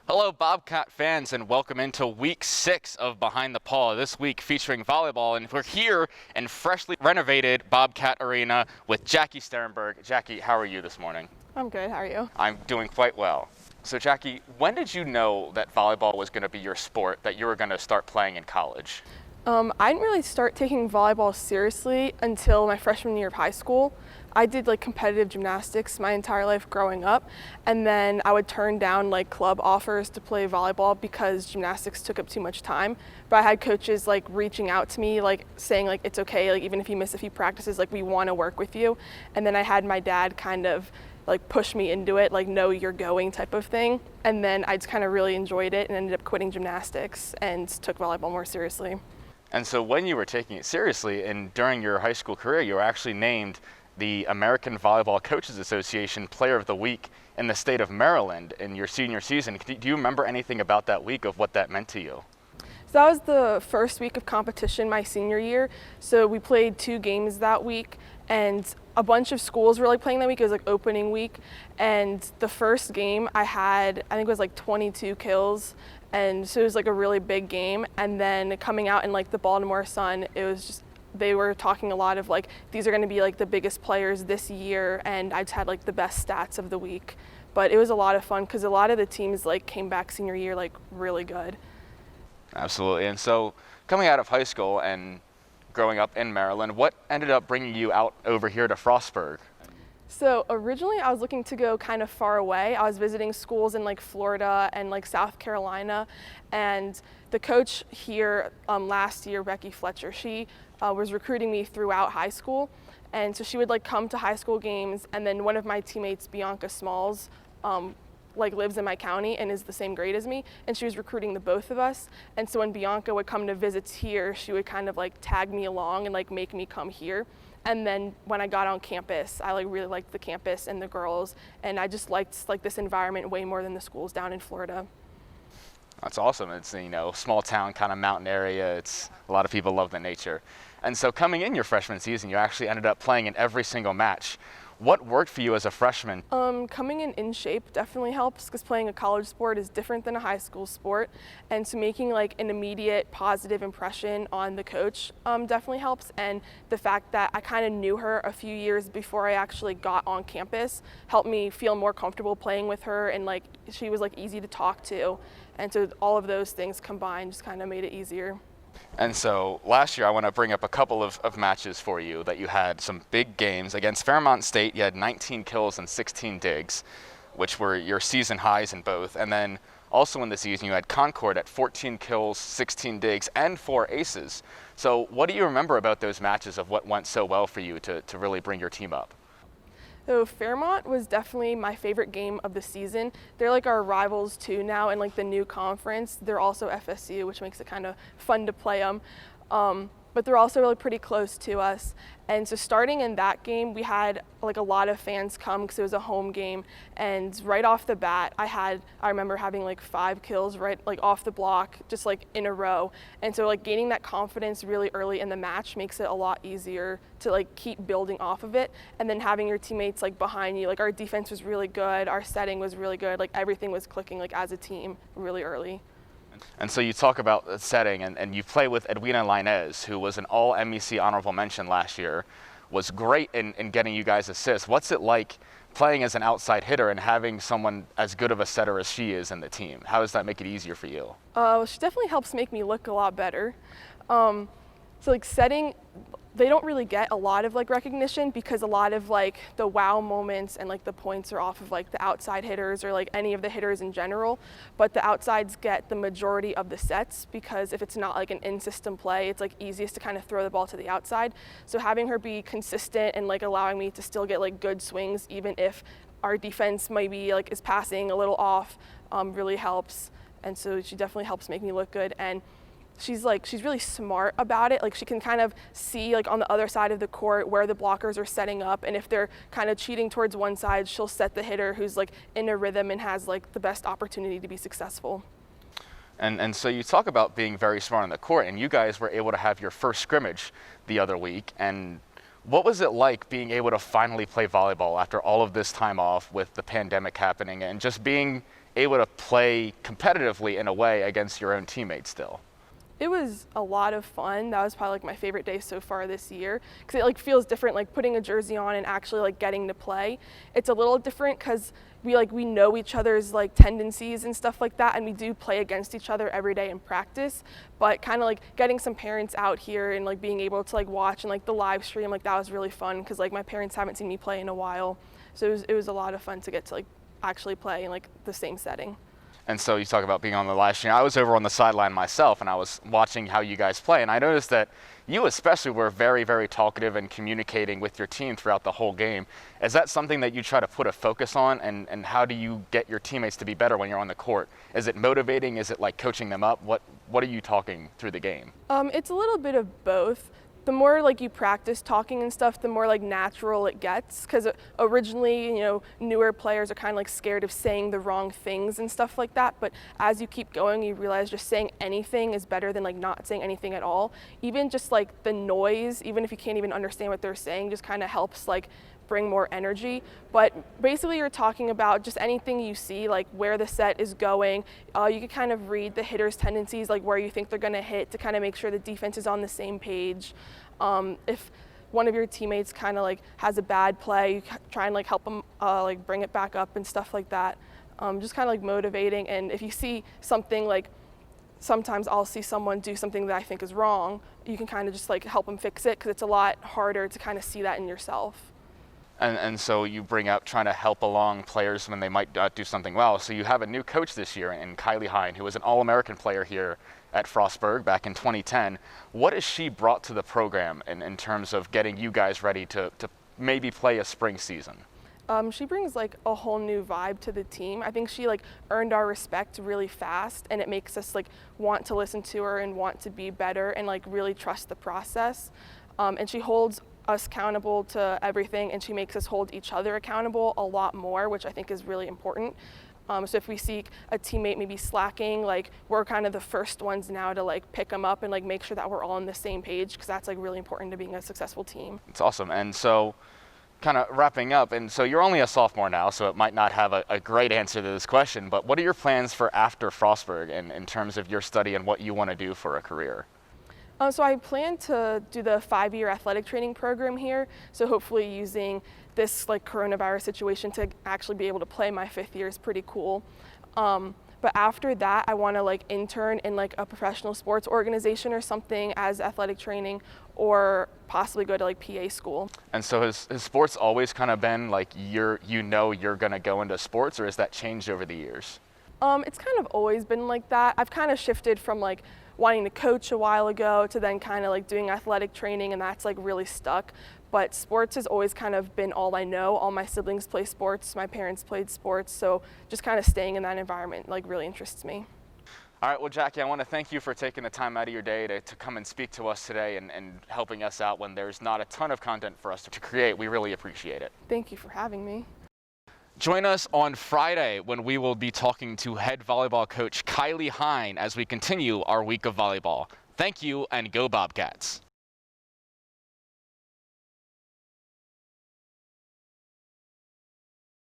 Hello, Bobcat fans, and welcome into week 6 of Behind the Paw, this week featuring volleyball. And we're here in freshly renovated Bobcat Arena with Jackie Sterenberg. Jackie, how are you this morning? I'm good. How are you? I'm doing quite well. So, Jackie, when did you know that volleyball was going to be your sport, that you were going to start playing in college? I didn't really start taking volleyball seriously until my freshman year of high school. I did competitive gymnastics my entire life growing up, and then I would turn down club offers to play volleyball because gymnastics took up too much time. But I had coaches reaching out to me saying it's okay, even if you miss a few practices, we want to work with you. And then I had my dad kind of push me into it, no, you're going type of thing. And then I just kind of really enjoyed it and ended up quitting gymnastics and took volleyball more seriously. And so when you were taking it seriously and during your high school career, you were actually named the American Volleyball Coaches Association Player of the Week in the state of Maryland in your senior season. Do you remember anything about that week, of what that meant to you? So that was the first week of competition my senior year. So we played 2 games that week, and a bunch of schools were playing that week. It was opening week, and the first game I think it was 22 kills, and so it was a really big game. And then coming out in the Baltimore Sun, it was just, they were talking a lot of these are going to be the biggest players this year, and I just had the best stats of the week. But it was a lot of fun because a lot of the teams came back senior year really good. Absolutely. And so coming out of high school and growing up in Maryland, what ended up bringing you out over here to Frostburg? So originally I was looking to go kind of far away. I was visiting schools in Florida and South Carolina, and the coach here last year, Becky Fletcher, she was recruiting me throughout high school, and so she would come to high school games. And then one of my teammates, Bianca Smalls, lives in my county and is the same grade as me, and she was recruiting the both of us. And so when Bianca would come to visits here, she would kind of tag me along and make me come here. And then when I got on campus, I really liked the campus and the girls, and I just liked this environment way more than the schools down in Florida. That's awesome. It's small town kind of mountain area. It's a lot of people love the nature. And so coming in your freshman season, you actually ended up playing in every single match. What worked for you as a freshman? Coming in shape definitely helps, because playing a college sport is different than a high school sport. And so making an immediate positive impression on the coach definitely helps. And the fact that I kind of knew her a few years before I actually got on campus helped me feel more comfortable playing with her, and she was easy to talk to. And so all of those things combined just kind of made it easier. And so last year, I want to bring up a couple of matches for you that you had some big games. Against Fairmont State, you had 19 kills and 16 digs, which were your season highs in both. And then also in the season, you had Concord at 14 kills, 16 digs, and 4 aces. So what do you remember about those matches, of what went so well for you to really bring your team up? So Fairmont was definitely my favorite game of the season. They're our rivals too now in the new conference. They're also FSU, which makes it kind of fun to play them. But they're also really pretty close to us. And so starting in that game, we had a lot of fans come because it was a home game. And right off the bat, I remember having 5 kills right off the block, just in a row. And so gaining that confidence really early in the match makes it a lot easier to keep building off of it. And then having your teammates behind you, our defense was really good, our setting was really good, everything was clicking as a team really early. And so you talk about the setting, and you play with Edwina Linez, who was an all-MEC honorable mention last year, was great in getting you guys assists. What's it like playing as an outside hitter and having someone as good of a setter as she is in the team? How does that make it easier for you? She definitely helps make me look a lot better. So setting, they don't really get a lot of recognition, because a lot of the wow moments and the points are off of the outside hitters or any of the hitters in general. But the outsides get the majority of the sets, because if it's not an in-system play, it's easiest to kind of throw the ball to the outside. So having her be consistent and allowing me to still get good swings, even if our defense maybe is passing a little off, really helps. And so she definitely helps make me look good. And she's really smart about it. She can kind of see on the other side of the court where the blockers are setting up, and if they're kind of cheating towards one side, she'll set the hitter who's in a rhythm and has the best opportunity to be successful. And so you talk about being very smart on the court, and you guys were able to have your first scrimmage the other week. And What was it like being able to finally play volleyball after all of this time off with the pandemic happening and just being able to play competitively in a way against your own teammates still? It was a lot of fun. That was probably like my favorite day so far this year because it like feels different, like putting a jersey on and actually like getting to play. It's a little different because we know each other's like tendencies and stuff like that, and we do play against each other every day in practice. But kind of like getting some parents out here and like being able to like watch and like the live stream, like that was really fun because like my parents haven't seen me play in a while, so it was a lot of fun to get to like actually play in like the same setting. And so you talk about being on the live stream. I was over on the sideline myself, and I was watching how you guys play, and I noticed that you especially were very, very talkative and communicating with your team throughout the whole game. Is that something that you try to put a focus on, and how do you get your teammates to be better when you're on the court? Is it motivating? Is it like coaching them up? What are you talking through the game? It's a little bit of both. The more like you practice talking and stuff, the more like natural it gets. Because originally, newer players are kind of like scared of saying the wrong things and stuff like that. But as you keep going, you realize just saying anything is better than like not saying anything at all. Even just like the noise, even if you can't even understand what they're saying, just kind of helps like bring more energy. But basically you're talking about just anything you see, like where the set is going. You can kind of read the hitter's tendencies, like where you think they're going to hit, to kind of make sure the defense is on the same page. If one of your teammates kind of like has a bad play, you try and like help them like bring it back up and stuff like that. Just kind of like motivating. And if you see something, like sometimes I'll see someone do something that I think is wrong, you can kind of just like help them fix it, because it's a lot harder to kind of see that in yourself. And so you bring up trying to help along players when they might not do something well. So you have a new coach this year in Kylie Hine, who was an All-American player here at Frostburg back in 2010. What has she brought to the program in terms of getting you guys ready to maybe play a spring season? She brings like a whole new vibe to the team. I think she like earned our respect really fast, and it makes us like want to listen to her and want to be better and like really trust the process. And she holds us accountable to everything, and she makes us hold each other accountable a lot more, which I think is really important. So if we see a teammate maybe slacking, like we're kind of the first ones now to like pick them up and like make sure that we're all on the same page, because that's like really important to being a successful team. It's awesome. And so kind of wrapping up, and so you're only a sophomore now, so it might not have a great answer to this question, but what are your plans for after Frostburg in terms of your study and what you want to do for a career? So I plan to do the 5-year athletic training program here, so hopefully using this like coronavirus situation to actually be able to play my 5th year is pretty cool. But after that, I want to like intern in like a professional sports organization or something as athletic training, or possibly go to like PA school. And so has sports always kind of been like you're going to go into sports, or has that changed over the years? It's kind of always been like that. I've kind of shifted from like wanting to coach a while ago to then kind of like doing athletic training, and that's like really stuck. But sports has always kind of been all I know. All my siblings play sports, my parents played sports, so just kind of staying in that environment like really interests me. All right, well, Jackie, I want to thank you for taking the time out of your day to come and speak to us today and helping us out when there's not a ton of content for us to create. We really appreciate it. Thank you for having me. Join us on Friday when we will be talking to head volleyball coach Kylie Hine as we continue our week of volleyball. Thank you, and go Bobcats.